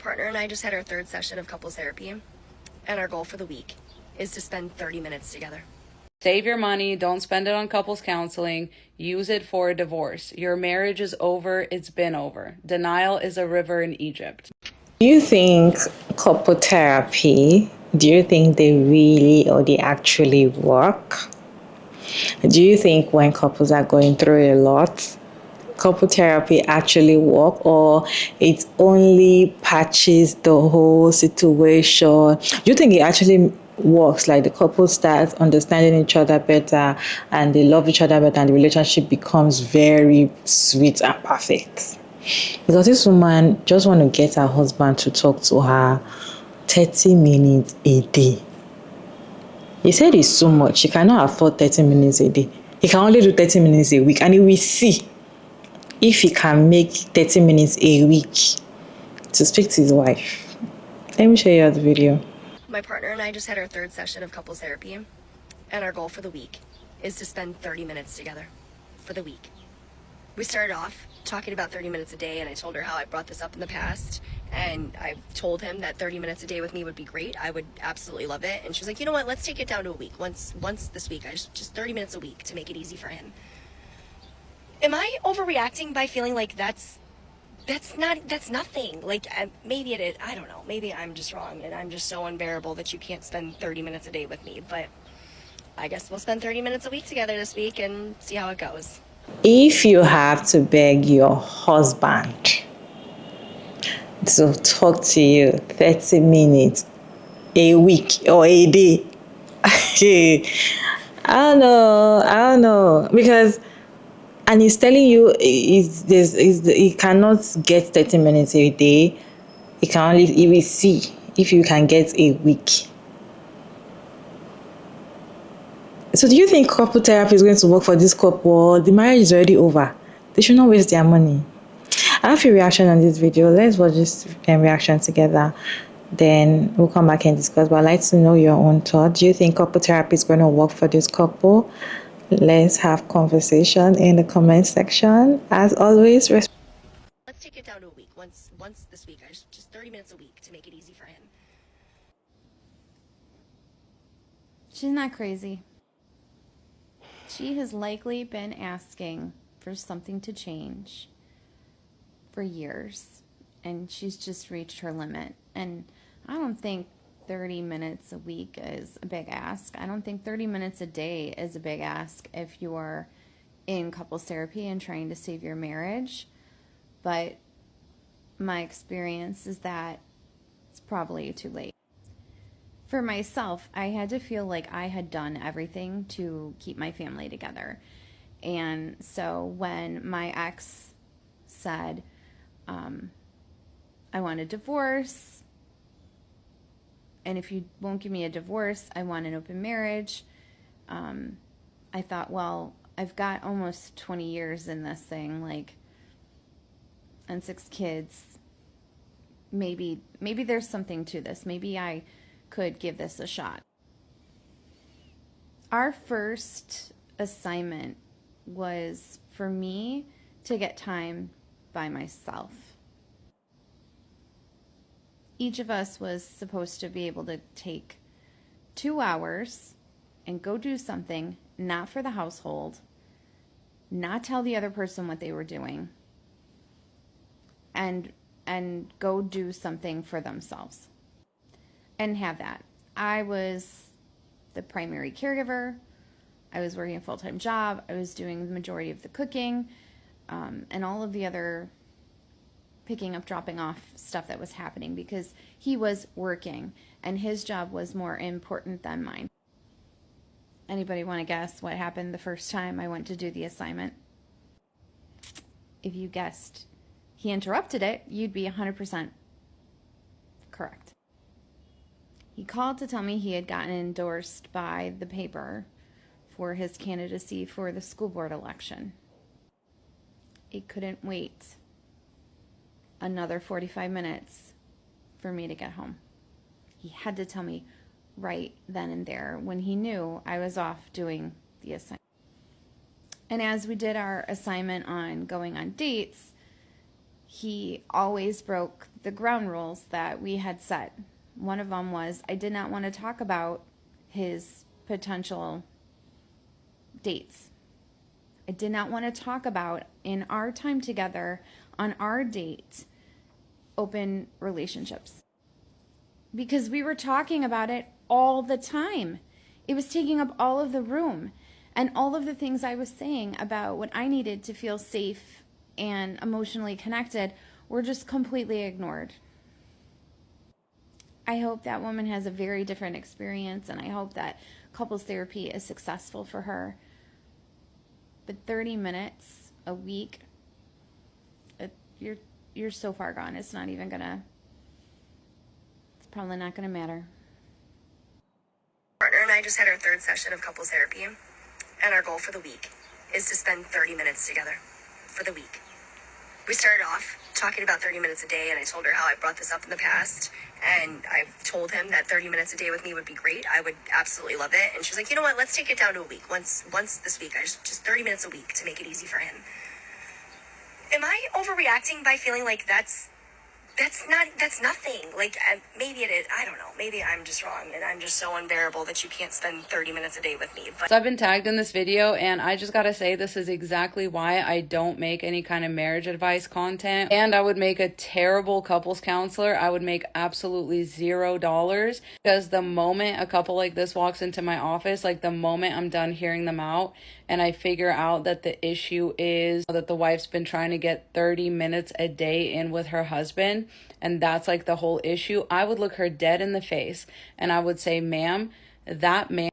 partner and I just had our third session of couples therapy, and our goal for the week is to spend 30 minutes together. Save your money. Don't spend it on couples counseling. Use it for a divorce. Your marriage is over. It's been over. Denial is a river in Egypt. Do you think couple therapy, do you think they really or they actually work? Do you think when couples are going through a lot, couple therapy actually work, or it only patches the whole situation? Do you think it actually works, like the couple starts understanding each other better and they love each other better and the relationship becomes very sweet and perfect? Because this woman just want to get her husband to talk to her 30 minutes a day. He said it's so much. He cannot afford 30 minutes a day. He can only do 30 minutes a week. And he will see if he can make 30 minutes a week to speak to his wife. Let me show you the video. My partner and I just had our third session of couples therapy, and our goal for the week is to spend 30 minutes together for the week. We started off talking about 30 minutes a day, and I told her how I brought this up in the past, and I told him that 30 minutes a day with me would be great. I would absolutely love it. And she was like, you know what, let's take it down to a week. Once this week, I just 30 minutes a week to make it easy for him. Am I overreacting by feeling like that's nothing? Like, maybe it is. I don't know. Maybe I'm just wrong, and I'm just so unbearable that you can't spend 30 minutes a day with me. But I guess we'll spend 30 minutes a week together this week and see how it goes. If you have to beg your husband to talk to you 30 minutes a week or a day, I don't know, because, and he's telling you he cannot get 30 minutes a day. He will see if you can get a week. So do you think couple therapy is going to work for this couple? The marriage is already over. They should not waste their money. I have a reaction on this video. Let's watch this reaction together. Then we'll come back and discuss. But I'd like to know your own thought. Do you think couple therapy is going to work for this couple? Let's have conversation in the comment section. As always, let's take it down to a week. Once this week, I just 30 minutes a week to make it easy for him. She's not crazy. She has likely been asking for something to change for years, and she's just reached her limit. And I don't think 30 minutes a week is a big ask. I don't think 30 minutes a day is a big ask if you're in couples therapy and trying to save your marriage. But my experience is that it's probably too late. For myself, I had to feel like I had done everything to keep my family together. And so when my ex said, I want a divorce, and if you won't give me a divorce, I want an open marriage, I thought, well, I've got almost 20 years in this thing, like, and 6 kids. Maybe there's something to this. Maybe I could give this a shot. Our first assignment was for me to get time by myself. Each of us was supposed to be able to take 2 hours and go do something, not for the household, not tell the other person what they were doing, and go do something for themselves. And have that. I was the primary caregiver. I was working a full-time job. I was doing the majority of the cooking, and all of the other picking up, dropping off stuff that was happening, because he was working and his job was more important than mine. Anybody want to guess what happened the first time I went to do the assignment? If you guessed he interrupted it, you'd be 100% correct. He called to tell me he had gotten endorsed by the paper for his candidacy for the school board election. He couldn't wait another 45 minutes for me to get home. He had to tell me right then and there when he knew I was off doing the assignment. And as we did our assignment on going on dates, he always broke the ground rules that we had set. One of them was I did not want to talk about his potential dates. I did not want to talk about, in our time together, on our date, open relationships. Because we were talking about it all the time. It was taking up all of the room. And all of the things I was saying about what I needed to feel safe and emotionally connected were just completely ignored. I hope that woman has a very different experience, and I hope that couples therapy is successful for her. But 30 minutes a week, you're so far gone. It's probably not gonna matter. Partner and I just had our third session of couples therapy, and our goal for the week is to spend 30 minutes together for the week. We started off talking about 30 minutes a day, and I told her how I brought this up in the past, and I've told him that 30 minutes a day with me would be great. I would absolutely love it. And she's like, you know what, let's take it down to a week. Once this week, I just 30 minutes a week to make it easy for him. Am I overreacting by feeling like that's nothing? Like, maybe it is. I don't know. Maybe I'm just wrong, and I'm just so unbearable that you can't spend 30 minutes a day with me. But So I've been tagged in this video, and I just gotta say this is exactly why I don't make any kind of marriage advice content. And I would make a terrible couples counselor. I would make absolutely $0, because the moment a couple like this walks into my office, like the moment I'm done hearing them out and I figure out that the issue is that the wife's been trying to get 30 minutes a day in with her husband, and that's like the whole issue, I would look her dead in the face and I would say, ma'am, that man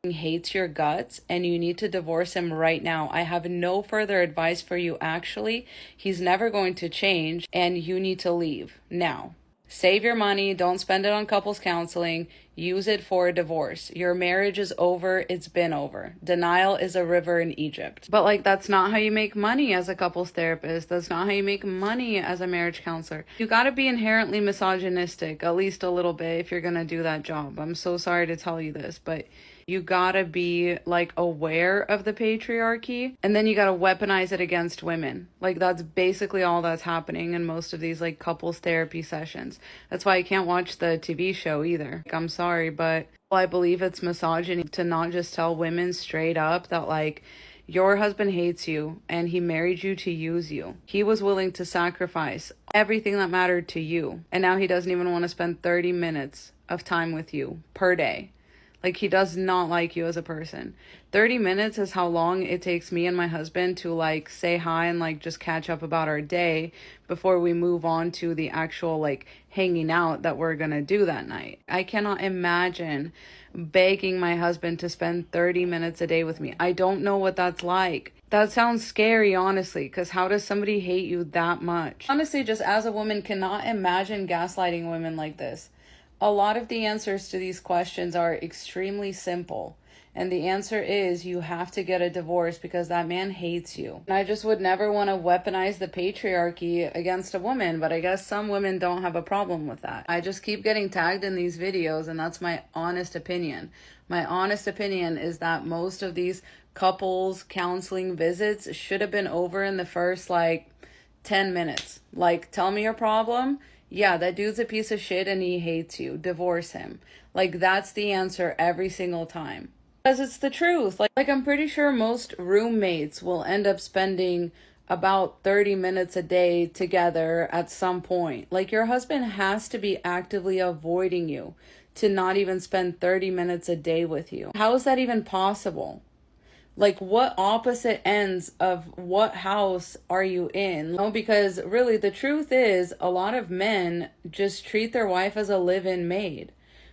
hates your guts and you need to divorce him right now. I have no further advice for you, actually. He's never going to change, and you need to leave now. Save your money. Don't spend it on couples counseling. Use it for a divorce. Your marriage is over. It's been over. Denial is a river in Egypt. But like, that's not how you make money as a couples therapist. That's not how you make money as a marriage counselor. You got to be inherently misogynistic, at least a little bit, if you're going to do that job. I'm so sorry to tell you this, but you gotta be like aware of the patriarchy, and then you gotta weaponize it against women. Like, that's basically all that's happening in most of these like couples therapy sessions. That's why I can't watch the TV show either. Like, I'm sorry, but I believe it's misogyny to not just tell women straight up that like, your husband hates you and he married you to use you. He was willing to sacrifice everything that mattered to you, and now he doesn't even want to spend 30 minutes of time with you per day. Like, he does not like you as a person. 30 minutes is how long it takes me and my husband to like say hi and like just catch up about our day before we move on to the actual like hanging out that we're gonna do that night. I cannot imagine begging my husband to spend 30 minutes a day with me. I don't know what that's like. That sounds scary, honestly, because how does somebody hate you that much? Honestly, just as a woman, cannot imagine gaslighting women like this. A lot of the answers to these questions are extremely simple. And the answer is you have to get a divorce because that man hates you. And I just would never want to weaponize the patriarchy against a woman, but I guess some women don't have a problem with that. I just keep getting tagged in these videos, and that's my honest opinion. My honest opinion is that most of these couples counseling visits should have been over in the first like 10 minutes. Like, tell me your problem. Yeah, that dude's a piece of shit and he hates you. Divorce him. Like, that's the answer every single time. Because it's the truth. Like I'm pretty sure most roommates will end up spending about 30 minutes a day together at some point. Like, your husband has to be actively avoiding you to not even spend 30 minutes a day with you. How is that even possible? Like, what opposite ends of what house are you in? No, because really the truth is a lot of men just treat their wife as a live-in maid,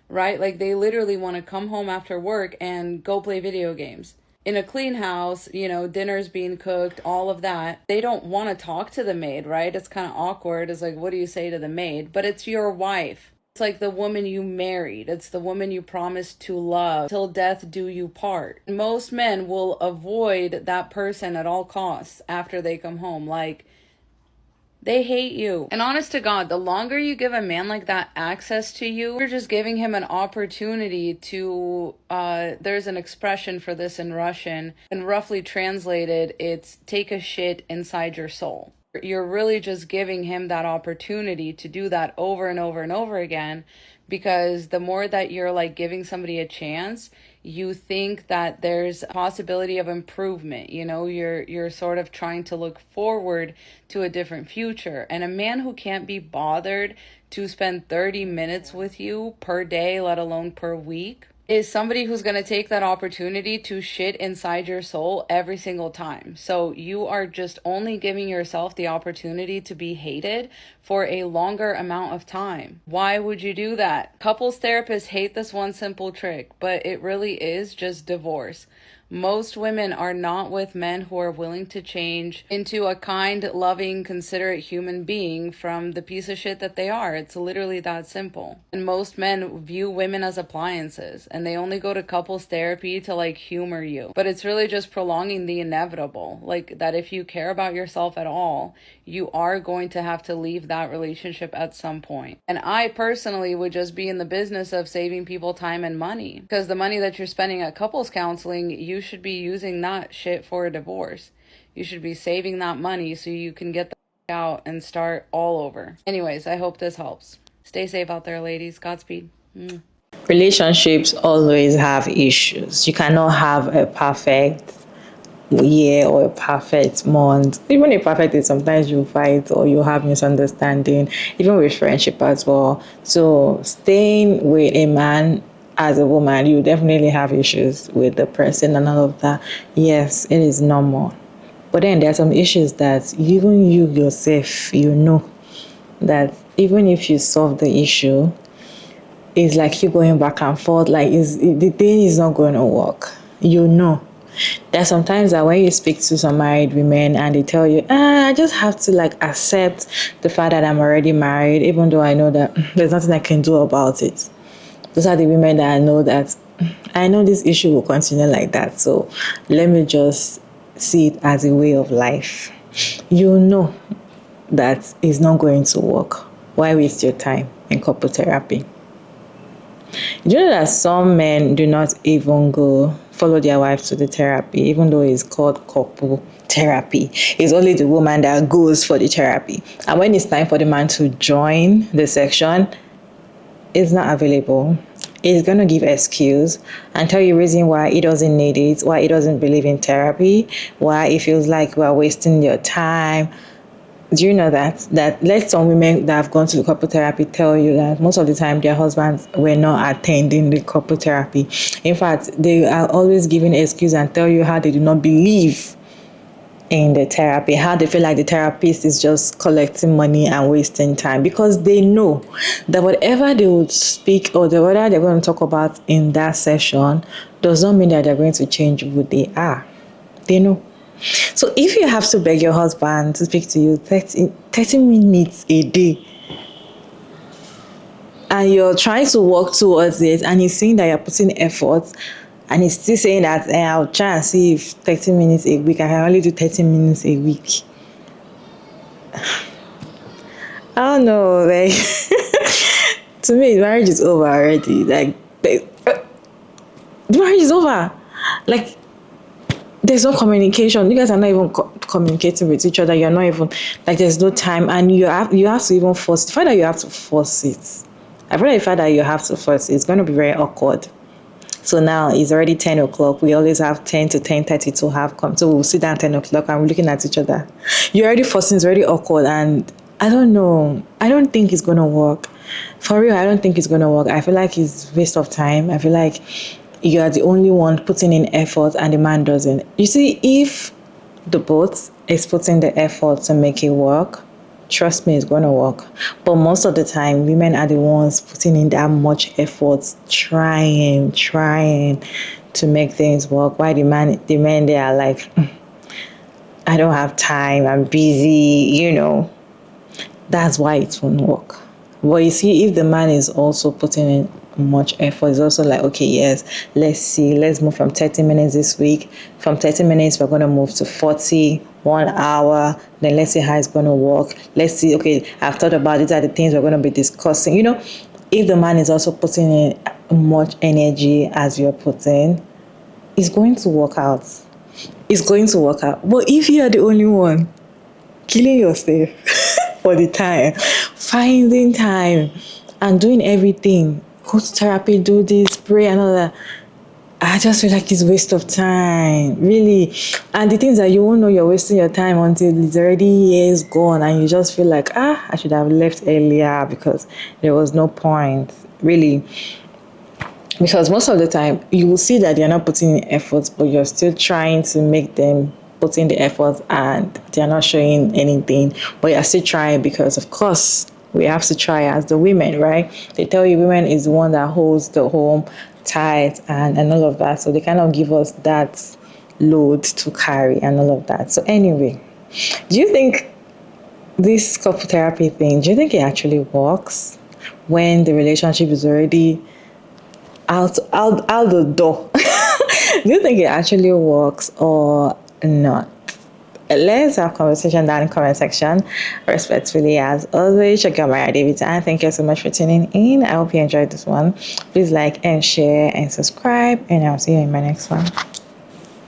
right? Like, they literally want to come home after work and go play video games. In a clean house, you know, dinner's being cooked, all of that. They don't want to talk to the maid, right? It's kind of awkward. It's like, what do you say to the maid? But it's your wife. It's like the woman you married. It's the woman you promised to love. Till death do you part. Most men will avoid that person at all costs after they come home. Like, they hate you. And honest to God, the longer you give a man like that access to you, you're just giving him an opportunity to, there's an expression for this in Russian, and roughly translated, it's take a shit inside your soul. You're really just giving him that opportunity to do that over and over and over again, because the more that you're like giving somebody a chance, you think that there's a possibility of improvement. You know, you're sort of trying to look forward to a different future. And a man who can't be bothered to spend 30 minutes with you per day, let alone per week, is somebody who's going to take that opportunity to shit inside your soul every single time. So you are just only giving yourself the opportunity to be hated for a longer amount of time. Why would you do that? Couples therapists hate this one simple trick, but it really is just divorce. Most women are not with men who are willing to change into a kind, loving, considerate human being from the piece of shit that they are. It's literally that simple. And most men view women as appliances, and they only go to couples therapy to like humor you. But it's really just prolonging the inevitable. Like that if you care about yourself at all, you are going to have to leave that relationship at some point. And I personally would just be in the business of saving people time and money, because the money that you're spending at couples counseling, you should be using that shit for a divorce. You should be saving that money so you can get the out and start all over. Anyways, I hope this helps. Stay safe out there, ladies. Godspeed. Relationships always have issues. You cannot have a perfect year or a perfect month. Even a perfect day, sometimes you fight or you have misunderstanding, even with friendship as well. So staying with a man as a woman, you definitely have issues with the person and all of that. Yes, it is normal. But then there are some issues that even you yourself, you know that even if you solve the issue, it's like you going back and forth, like the thing is not going to work. You know. There's sometimes that when you speak to some married women and they tell you, I just have to like accept the fact that I'm already married, even though I know that there's nothing I can do about it. Those are the women that I know that I know this issue will continue like that. So let me just see it as a way of life. You know that it's not going to work. Why waste your time in couple therapy? You know that some men do not even go follow their wives to the therapy, even though it's called couple therapy. It's only the woman that goes for the therapy. And when it's time for the man to join the section, it's not available. It's going to give excuse and tell you reason why he doesn't need it, why he doesn't believe in therapy, why he feels like we're wasting your time. Do you know that let some women that have gone to the couple therapy tell you that most of the time their husbands were not attending the couple therapy. In fact, they are always giving excuse and tell you how they do not believe in the therapy, how they feel like the therapist is just collecting money and wasting time, because they know that whatever they would speak or whatever they're going to talk about in that session does not mean that they're going to change who they are. They know. So if you have to beg your husband to speak to you 30 minutes a day and you're trying to work towards it and he's seeing that you're putting effort and he's still saying that I'll try and see if 30 minutes a week, I can only do 30 minutes a week. I don't know, like to me marriage is over already. Like the marriage is over. Like there's no communication. You guys are not even communicating with each other. You're not even like there's no time, and you have to even force. The fact that you have to force it, I feel like the fact that you have to force it, it's going to be very awkward. So now it's already 10 o'clock. We always have 10 to 10:30 to have come. So we'll sit down 10 o'clock and we're looking at each other. You're already forcing. It's already awkward, and I don't know. I don't think it's going to work. For real, I don't think it's going to work. I feel like it's a waste of time. I feel like you are the only one putting in effort and the man doesn't. You see, if the both is putting the effort to make it work, trust me, it's going to work. But most of the time, women are the ones putting in that much effort, trying to make things work. Why the men, they are like, I don't have time, I'm busy, That's why it won't work. But you see, if the man is also putting in much effort, it's also like, okay, yes, let's move from 30 minutes this week. From 30 minutes, we're going to move to 40, 1 hour. Then let's see how it's going to work. Let's see, okay, I've thought about these are the things we're going to be discussing. If the man is also putting in much energy as you're putting, it's going to work out. It's going to work out. But if you are the only one killing yourself for the time, finding time and doing everything. Go to therapy, do this, pray and all that. I just feel like it's a waste of time, really. And the things that you won't know you're wasting your time until it's already years gone and you just feel like, I should have left earlier because there was no point, really. Because most of the time, you will see that they're not putting in efforts, but you're still trying to make them put in the effort and they're not showing anything, but you're still trying because, of course, we have to try as the women, right? They tell you women is the one that holds the home tight and all of that. So they kind of give us that load to carry and all of that. So anyway, do you think this couple therapy thing, do you think it actually works when the relationship is already out the door? Do you think it actually works or not? Let's have conversation down in the comment section. Respectfully, as always, check out Maya David, and thank you so much for tuning in. I hope you enjoyed this one. Please like and share and subscribe, and I'll see you in my next one.